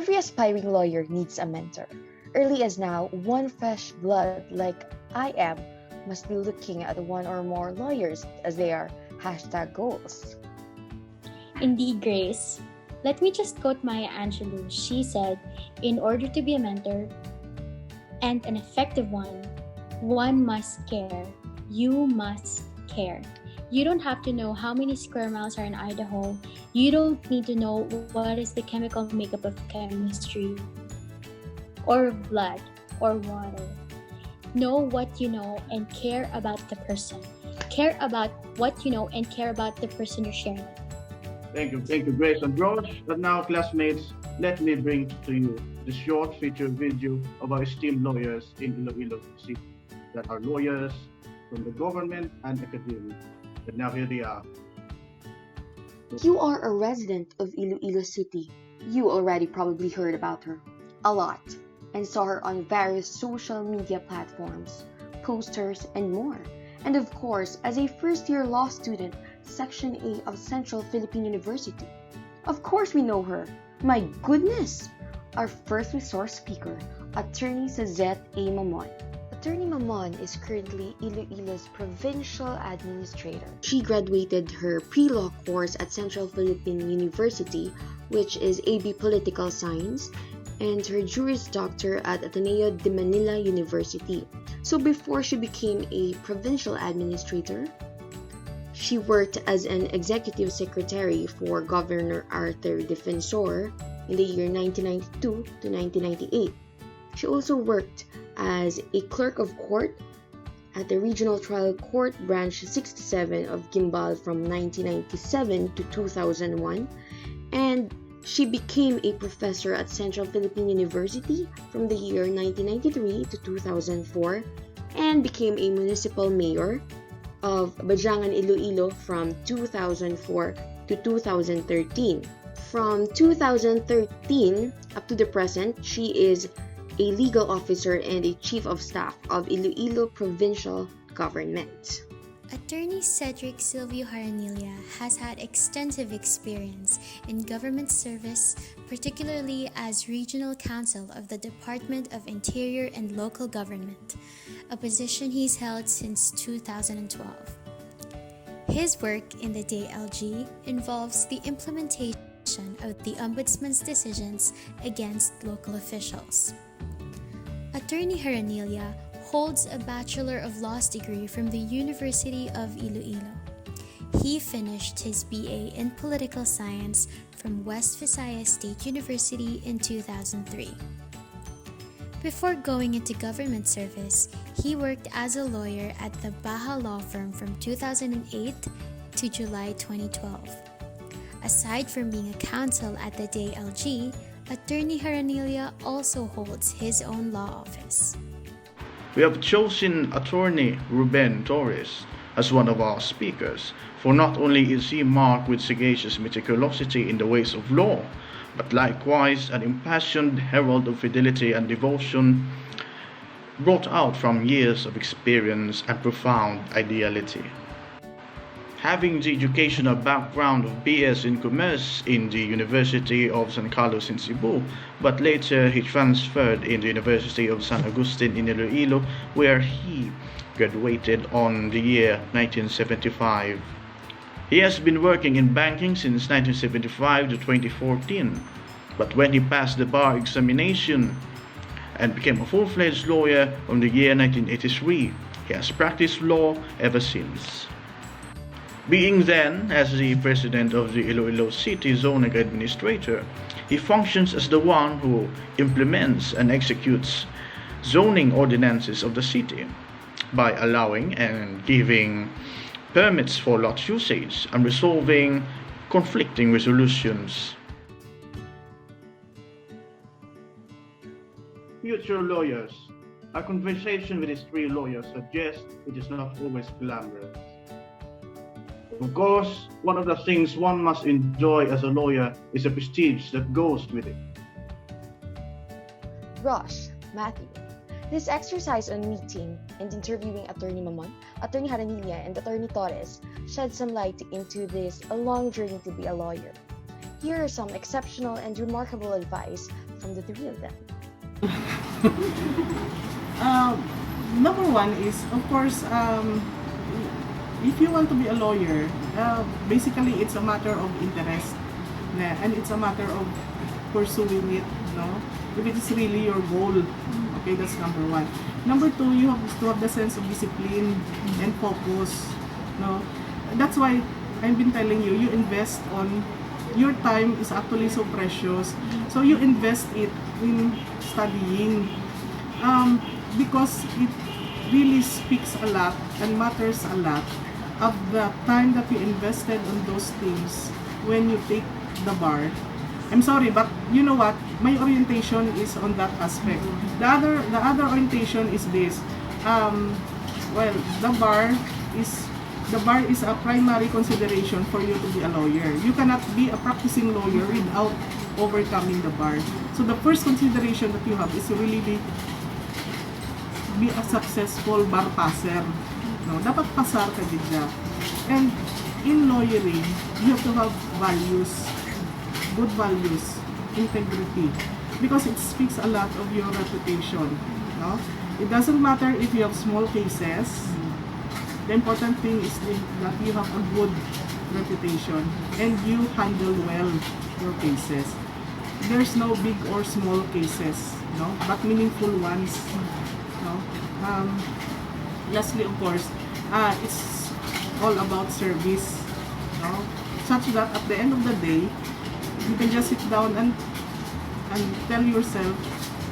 Every aspiring lawyer needs a mentor. Early as now, one fresh blood like I am must be looking at one or more lawyers as their #goals. Indeed, Grace. Let me just quote Maya Angelou. She said, in order to be a mentor and an effective one must care. You must care. You don't have to know how many square miles are in Idaho. You don't need to know what is the chemical makeup of chemistry or blood or water. Know what you know and care about the person. Care about what you know and care about the person you're sharing with. Thank you, Grace and Josh. But now, classmates, let me bring to you the short feature video of our esteemed lawyers in Iloilo City that are lawyers from the government and academia. But now here they are. You are a resident of Iloilo City. You already probably heard about her a lot and saw her on various social media platforms, posters, and more. And of course, as a first-year law student, Section A of Central Philippine University. Of course we know her. My goodness! Our first resource speaker, Attorney Suzette A. Mamon. Attorney Mamon is currently Iloilo's provincial administrator. She graduated her pre-law course at Central Philippine University, which is AB Political Science, and her Juris Doctor at Ateneo de Manila University. So before she became a provincial administrator, she worked as an executive secretary for Governor Arthur Defensor in the year 1992 to 1998. She also worked as a clerk of court at the Regional Trial Court Branch 67 of Gimbal from 1997 to 2001, and she became a professor at Central Philippine University from the year 1993 to 2004 and became a municipal mayor of Bajangan, Iloilo from 2004 to 2013. From 2013 up to the present, she is a legal officer and a chief of staff of Iloilo Provincial Government. Attorney Cedric Silvio Haranilia has had extensive experience in government service, particularly as Regional Counsel of the Department of Interior and Local Government, a position he's held since 2012. His work in the DLG involves the implementation of the Ombudsman's decisions against local officials. Attorney Haranilia holds a Bachelor of Laws degree from the University of Iloilo. He finished his BA in Political Science from West Visayas State University in 2003. Before going into government service, he worked as a lawyer at the Baha Law Firm from 2008 to July 2012. Aside from being a counsel at the DLG, Attorney Haranilia also holds his own law office. We have chosen Attorney Ruben Torres as one of our speakers, for not only is he marked with sagacious meticulosity in the ways of law, but likewise an impassioned herald of fidelity and devotion brought out from years of experience and profound ideality. Having the educational background of BS in Commerce in the University of San Carlos in Cebu, but later he transferred in the University of San Agustin in Iloilo, where he graduated on the year 1975. He has been working in banking since 1975 to 2014, but when he passed the bar examination and became a full-fledged lawyer on the year 1983, he has practiced law ever since. Being then, as the president of the Iloilo City Zoning Administrator, he functions as the one who implements and executes zoning ordinances of the city by allowing and giving permits for lot usage and resolving conflicting resolutions. Future lawyers, our conversation with these three lawyers suggests it is not always glamorous. Of course, one of the things one must enjoy as a lawyer is the prestige that goes with it. Rosh, Matthew, this exercise on meeting and interviewing Attorney Mamon, Attorney Haranilia, and Attorney Torres shed some light into this a long journey to be a lawyer. Here are some exceptional and remarkable advice from the three of them. Number one is, of course, if you want to be a lawyer, basically it's a matter of interest, and it's a matter of pursuing it, no? If it is really your goal, okay, that's number one. Number two, you have to have the sense of discipline and focus, no? That's why I've been telling you, you invest on, your time is actually so precious, so you invest it in studying, because it really speaks a lot and matters a lot of the time that you invested on those things when you take the bar. I'm sorry, but you know what? My orientation is on that aspect. The other orientation is this. Well, the bar is a primary consideration for you to be a lawyer. You cannot be a practicing lawyer without overcoming the bar. So the first consideration that you have is to really be a successful bar passer. No, dapat pasar ka dyan. And in lawyering, you have to have values, good values, integrity, because it speaks a lot of your reputation. No, it doesn't matter if you have small cases. The important thing is that you have a good reputation and you handle well your cases. There's no big or small cases, no, but meaningful ones, no. Lastly, of course, it's all about service, no, such that at the end of the day, you can just sit down and tell yourself,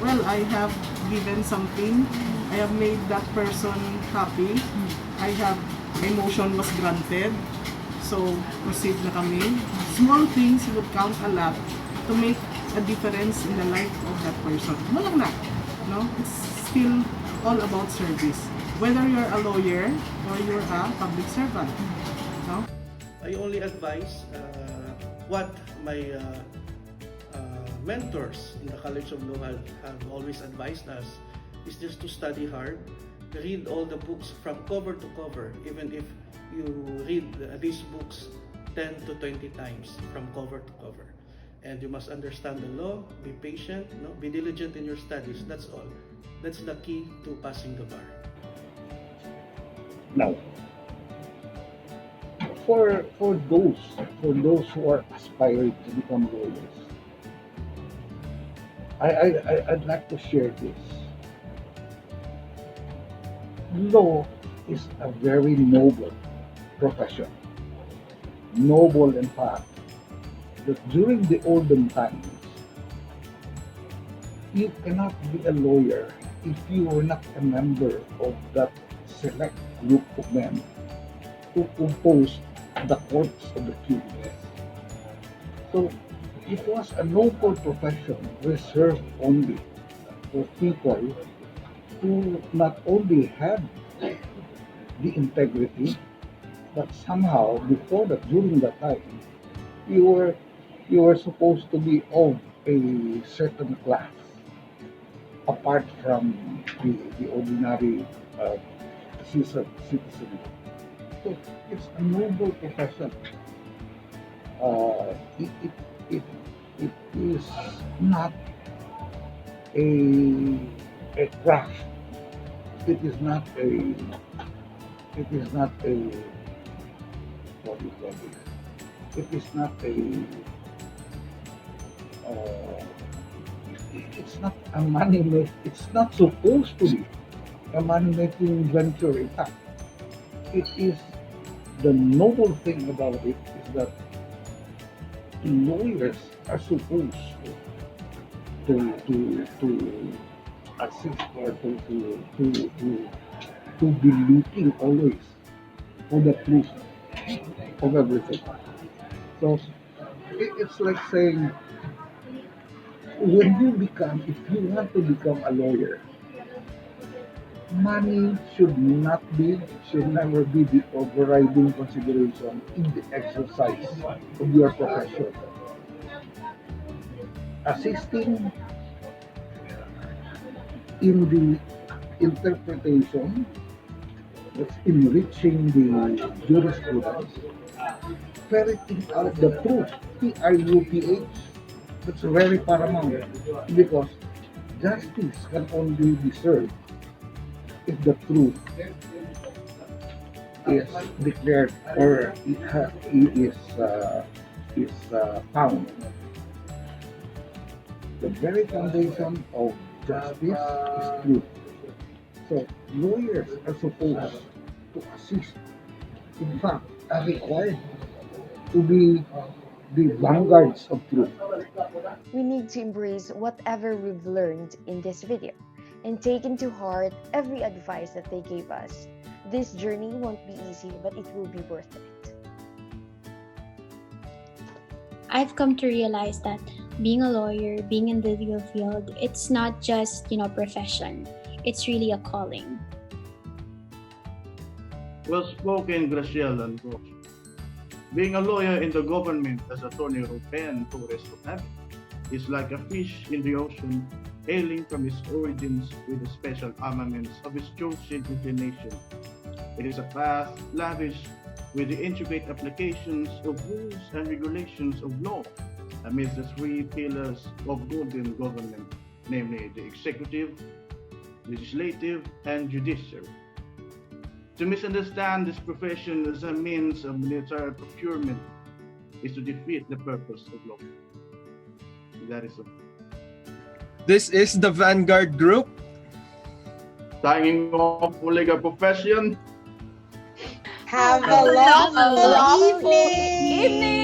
well, I have given something, I have made that person happy, my motion was granted, so proceed na kami. Small things would count a lot to make a difference in the life of that person. Walang na, no? It's still all about service. Whether you're a lawyer or you're a public servant, no? I only advise what my mentors in the College of Law have always advised us is just to study hard, read all the books from cover to cover, even if you read these books 10 to 20 times from cover to cover. And you must understand the law, be patient, no? Be diligent in your studies, that's all. That's the key to passing the bar. Now, for those who are aspiring to become lawyers, I'd like to share this. Law is a very noble profession. Noble, in fact, that during the olden times, you cannot be a lawyer if you were not a member of that select group of men who composed the courts of the kings. So it was a noble profession reserved only for people who not only had the integrity, but somehow before that, during that time, you were supposed to be of a certain class, apart from the ordinary citizen. So it's a noble profession. It is not a craft. It is not a what do you call this? It is not it's not a money it's not supposed to be a money-making venture. In fact, it is, the noble thing about it is that lawyers are supposed to assist or to be looking always for the truth of everything. So it's like saying, if you want to become a lawyer, money should never be the overriding consideration in the exercise of your profession. Assisting in the interpretation, that's enriching the jurisprudence, ferreting out the truth, TRUTH, It's very paramount because justice can only be served if the truth is declared or it is found. The very foundation of justice is truth. So lawyers are supposed to assist. In fact, are required to be the vanguards of truth. We need to embrace whatever we've learned in this video and take into heart every advice that they gave us. This journey won't be easy, but it will be worth it. I've come to realize that being a lawyer, being in the legal field, it's not just, profession. It's really a calling. Well spoken, Graciela and Roche. Being a lawyer in the government, as Attorney Ruben Torres would have it, is like a fish in the ocean, hailing from its origins with the special armaments of its chosen inclination. It is a path lavish with the intricate applications of rules and regulations of law amidst the three pillars of golden government, namely the executive, legislative, and judiciary. To misunderstand this profession as a means of military procurement is to defeat the purpose of law. That is all. This is the Vanguard Group. Signing off for legal profession. Have a lawful evening. evening!